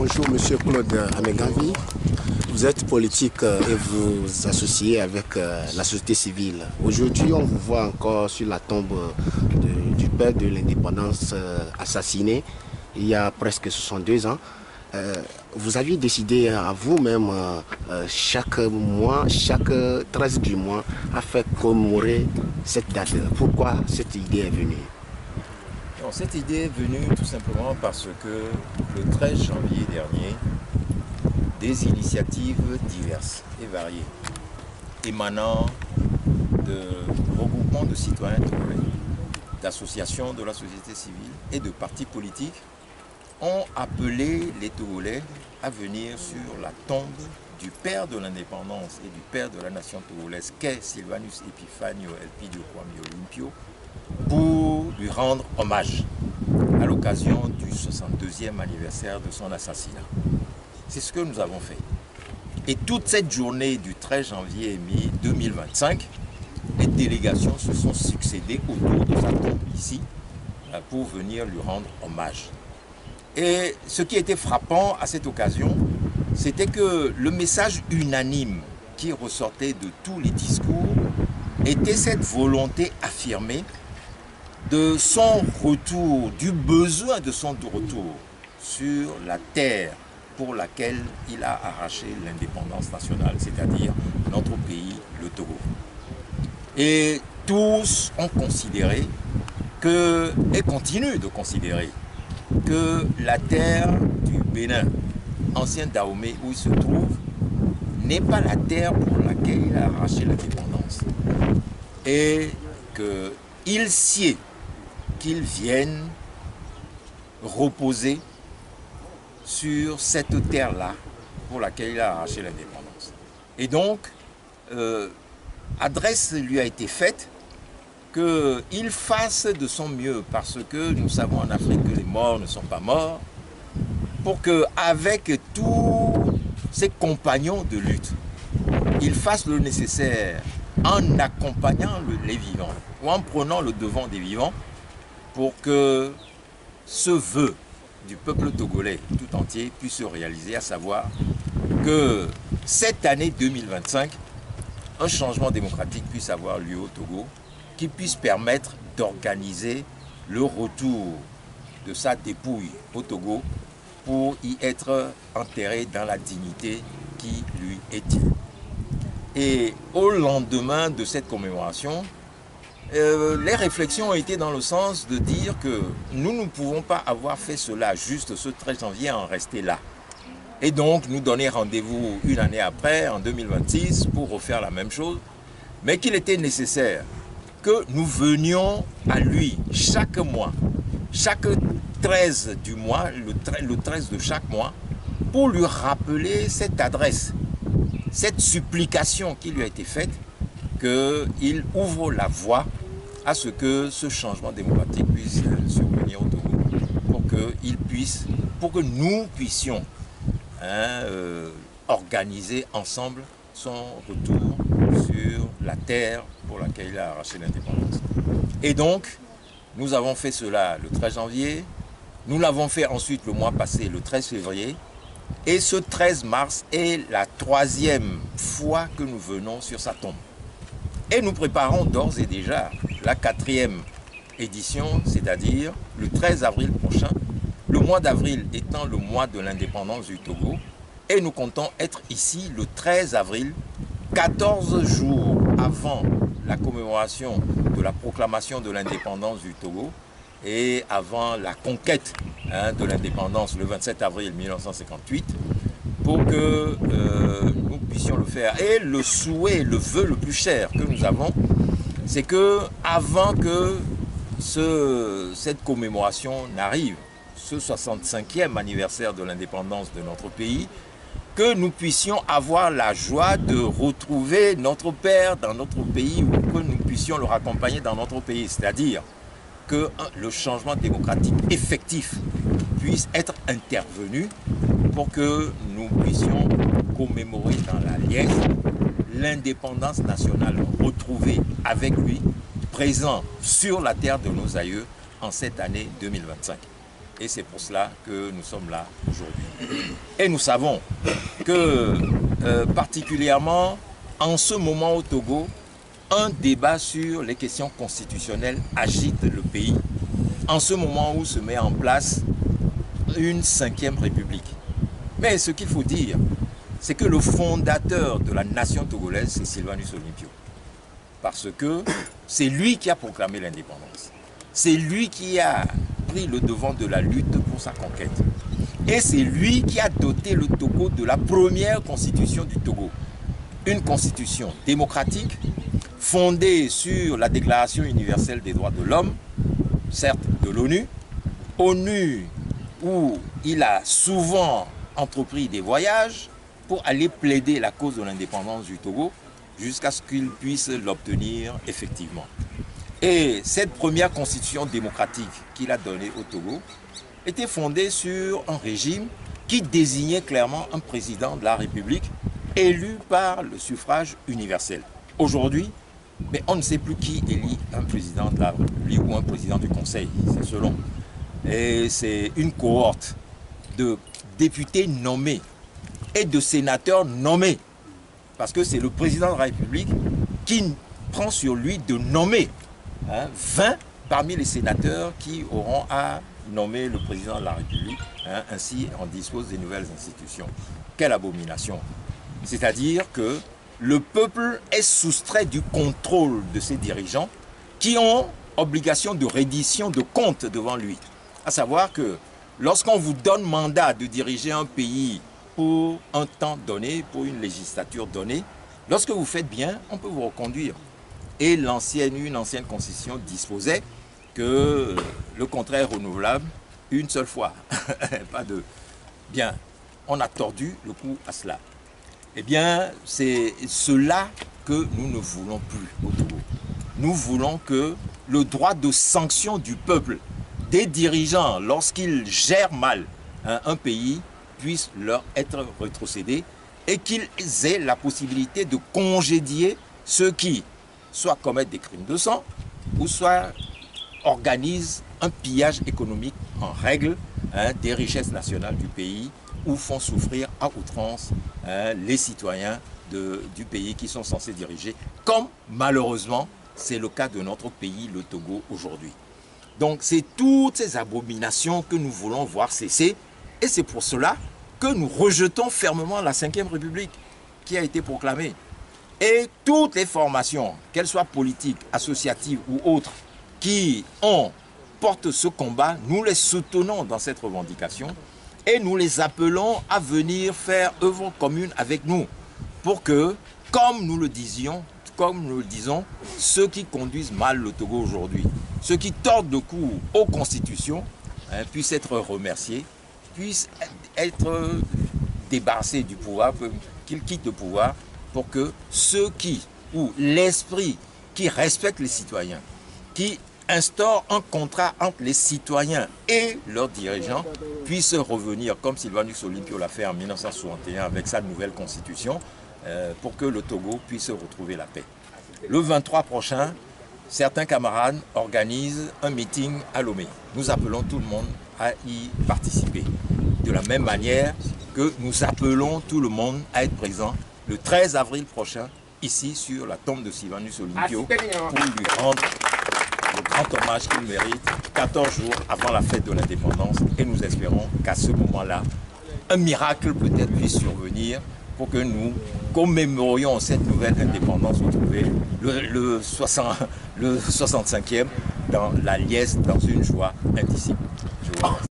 Bonjour Monsieur Claude Amegavi. Vous êtes politique et vous associez avec la société civile. Aujourd'hui, on vous voit encore sur la tombe du père de l'indépendance assassiné il y a presque 62 ans. Vous aviez décidé à vous-même chaque mois, chaque 13 du mois, à faire commémorer cette date. Pourquoi cette idée est venue? Cette idée est venue tout simplement parce que le 13 janvier dernier, des initiatives diverses et variées émanant de regroupements de citoyens togolais, d'associations de la société civile et de partis politiques ont appelé les Togolais à venir sur la tombe du père de l'indépendance et du père de la nation togolaise qu'est Sylvanus Epifanio Elpidio Kwame Olympio pour lui rendre hommage à l'occasion du 62e anniversaire de son assassinat. C'est ce que nous avons fait. Et toute cette journée du 13 janvier 2025, les délégations se sont succédées autour de sa tombe ici pour venir lui rendre hommage. Et ce qui était frappant à cette occasion, c'était que le message unanime qui ressortait de tous les discours était cette volonté affirmée de son retour, du besoin de son retour sur la terre pour laquelle il a arraché l'indépendance nationale, c'est-à-dire notre pays, le Togo. Et tous ont considéré que, et continuent de considérer, que la terre du Bénin, ancien Dahomey où il se trouve, n'est pas la terre pour laquelle il a arraché l'indépendance. Et qu'il sied qu'il vienne reposer sur cette terre-là pour laquelle il a arraché l'indépendance. Et donc, adresse lui a été faite qu'il fasse de son mieux, parce que nous savons en Afrique que les morts ne sont pas morts, pour qu'avec tous ses compagnons de lutte, il fasse le nécessaire en accompagnant les vivants, ou en prenant le devant des vivants, pour que ce vœu du peuple togolais tout entier puisse se réaliser, à savoir que cette année 2025, un changement démocratique puisse avoir lieu au Togo, qui puisse permettre d'organiser le retour de sa dépouille au Togo pour y être enterré dans la dignité qui lui est due. Et au lendemain de cette commémoration, les réflexions ont été dans le sens de dire que nous ne pouvons pas avoir fait cela juste ce 13 janvier en rester là. Et donc nous donner rendez-vous une année après, en 2026, pour refaire la même chose, mais qu'il était nécessaire que nous venions à lui chaque mois, chaque 13 du mois, le 13 de chaque mois, pour lui rappeler cette adresse, cette supplication qui lui a été faite, qu'il ouvre la voie à ce que ce changement démocratique puisse survenir au Togo, pour que nous puissions organiser ensemble son retour sur la terre pour laquelle il a arraché l'indépendance. Et donc, nous avons fait cela le 13 janvier, nous l'avons fait ensuite le mois passé, le 13 février, et ce 13 mars est la 3e fois que nous venons sur sa tombe. Et nous préparons d'ores et déjà la 4e édition, c'est-à-dire le 13 avril prochain, le mois d'avril étant le mois de l'indépendance du Togo, et nous comptons être ici le 13 avril, 14 jours avant la commémoration de la proclamation de l'indépendance du Togo et avant la conquête de l'indépendance le 27 avril 1958, pour que nous puissions le faire. Et le souhait, le vœu le plus cher que nous avons, c'est que avant que cette commémoration n'arrive, ce 65e anniversaire de l'indépendance de notre pays, que nous puissions avoir la joie de retrouver notre père dans notre pays, ou que nous puissions le raccompagner dans notre pays. C'est-à-dire que le changement démocratique effectif puisse être intervenu pour que nous puissions commémorer dans la liesse l'indépendance nationale retrouvée avec lui, présent sur la terre de nos aïeux en cette année 2025. Et c'est pour cela que nous sommes là aujourd'hui. Et nous savons que, particulièrement en ce moment au Togo, un débat sur les questions constitutionnelles agite le pays. En ce moment où se met en place une 5e république. Mais ce qu'il faut dire, c'est que le fondateur de la nation togolaise, c'est Sylvanus Olympio. Parce que c'est lui qui a proclamé l'indépendance. C'est lui qui a pris le devant de la lutte pour sa conquête. Et c'est lui qui a doté le Togo de la première constitution du Togo. Une constitution démocratique, fondée sur la Déclaration universelle des droits de l'homme, certes de l'ONU, ONU où il a souvent entrepris des voyages pour aller plaider la cause de l'indépendance du Togo jusqu'à ce qu'il puisse l'obtenir effectivement. Et cette première constitution démocratique qu'il a donnée au Togo était fondée sur un régime qui désignait clairement un président de la République élu par le suffrage universel. Aujourd'hui, mais on ne sait plus qui élit un président de la République ou un président du Conseil, c'est selon. Et c'est une cohorte de députés nommés et de sénateurs nommés. Parce que c'est le président de la République qui prend sur lui de nommer 20 parmi les sénateurs qui auront à nommer le président de la République. Ainsi, on dispose des nouvelles institutions. Quelle abomination! C'est-à-dire que le peuple est soustrait du contrôle de ses dirigeants qui ont obligation de reddition de comptes devant lui. À savoir que lorsqu'on vous donne mandat de diriger un pays pour un temps donné, pour une législature donnée, lorsque vous faites bien, on peut vous reconduire. Et une ancienne constitution disposait que le contrat est renouvelable une seule fois. Pas deux. Bien, on a tordu le cou à cela. Eh bien, c'est cela que nous ne voulons plus au Togo. Nous voulons que le droit de sanction du peuple, des dirigeants, lorsqu'ils gèrent mal un pays, puisse leur être rétrocédé et qu'ils aient la possibilité de congédier ceux qui soit commettent des crimes de sang ou soit organisent un pillage économique en règle des richesses nationales du pays ou font souffrir à outrance les citoyens du pays qui sont censés diriger, comme malheureusement c'est le cas de notre pays, le Togo, aujourd'hui. Donc c'est toutes ces abominations que nous voulons voir cesser et c'est pour cela que nous rejetons fermement la 5e République qui a été proclamée. Et toutes les formations, qu'elles soient politiques, associatives ou autres, qui portent ce combat, nous les soutenons dans cette revendication et nous les appelons à venir faire œuvre commune avec nous pour que, comme nous le disons, ceux qui conduisent mal le Togo aujourd'hui, ceux qui tordent le cou aux constitutions, puissent être remerciés, puissent être débarrassés du pouvoir, qu'ils quittent le pouvoir, pour que ceux ou l'esprit qui respecte les citoyens, qui instaure un contrat entre les citoyens et leurs dirigeants, puissent revenir, comme Sylvanus Olympio l'a fait en 1961 avec sa nouvelle constitution, pour que le Togo puisse retrouver la paix. Le 23 prochain, certains camarades organisent un meeting à Lomé. Nous appelons tout le monde à y participer. De la même manière que nous appelons tout le monde à être présent le 13 avril prochain, ici sur la tombe de Sylvanus Olympio, pour lui rendre le grand hommage qu'il mérite 14 jours avant la fête de l'indépendance. Et nous espérons qu'à ce moment-là, un miracle peut-être puisse survenir pour que nous commémorions cette nouvelle indépendance retrouvée, le 65e, dans la liesse, dans une joie indicible. Je vous remercie.